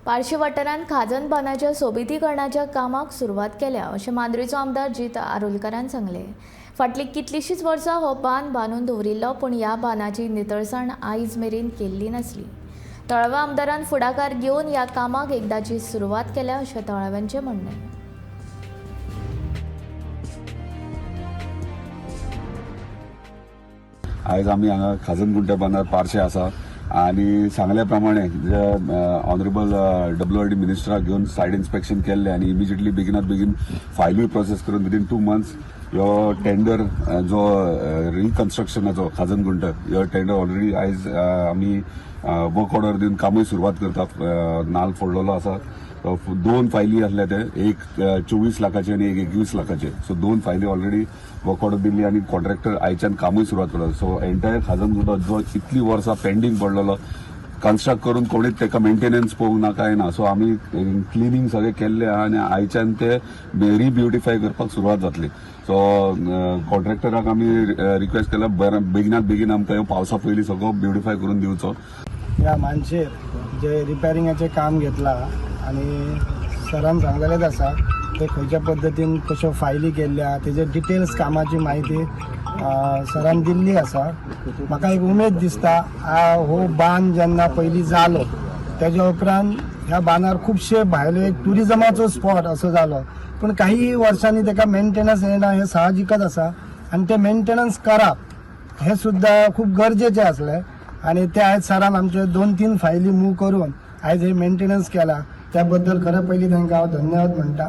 पारशी वाठारांत खाजन बांदाच्या सोबितीकरणाच्या कामाक सुरवात केल्या अशें मांद्रेचो आमदार जीत आरोलकरान सांगलें। फाटलीं कितलींशींच वर्सां हो बांद बांदून दवरिल्लो, पूण ह्या बांदाची नितळसाण आयज मेरेन केल्ली नासली। तळाव्या आमदारान फुडाकार घेवन ह्या कामाक एकदाची सुरवात केल्या अशें तळाव्यांचें म्हणणें। आयज आमी हांगा खाजन गुंट्या बांदार पारशे आसा आनी सांगल्या प्रमाणे जे ऑनरेबल WRD मिनिस्टराक घेवन सायट इन्स्पेक्शन केल्लें आनी इमिजिएटली बेगीन फायलूय प्रोसेस करून विदीन 2 months ह्यो टेंडर जो रिकन्स्ट्रक्शनाचो खाजन गुंट ह्यो टेंडर ऑलरेडी आयज आमी वर्क ऑर्डर दिवन कामूय सुरवात करतात। नाल फोडलेलो आसा। 2 फायली आसले ते, एक 24 लाखाचे आणि एक 21 लाखाचे। सो 2 फायली ऑलरेडी वर्क ऑर्डर दिल्ली आणि कॉन्ट्रॅक्टर आयच्यान कामूय सुरवात करता। सो एंटायर खाजन गुंट जो इतली वर्सां पेंडींग पडलेलो, कन्स्ट्रक्ट करून कोणीच तेका मेंटेनन्स पळोवंक ना काय ना। सो आमी क्लिनिंग सगळें केल्लें आहा आनी आयच्यान ते रिब्युटिफाय करपाक सुरवात जातली। सो कॉन्ट्रॅक्टराक आमी रिक्वेस्ट केला बेगिनात बेगीन आमकां पावसा पयलीं सगळो ब्युटिफाय करून दिवचो। ह्या मानशेर जे रिपेरिंगाचें काम घेतलां आनी सरान सांगलेलेच आसा ते खंयच्या पद्दतीन कश्यो फायली केल्ल्या तेजे डिटेल्स कामाची म्हायती सरान दिल्ली आसा। म्हाका एक उमेद दिसता हो बांद जेन्ना पयलीं जालो तेज्या उपरांत ह्या बांदार खुबशे भायले एक टुरिजमाचो स्पॉट असो जालो, पूण काही वर्सांनी तेका मेंटेनन्स येना हें साहजिकच आसा आनी ते मेंटेनन्स करप हें सुद्दां खूब गरजेचें आसलें आनी ते आयज सरान आमचे 2-3 फायली मूव करून आयज हे मेंटेनन्स केला। त्याबद्दल खरें पयलीं तांकां हांव धन्यवाद म्हणटा।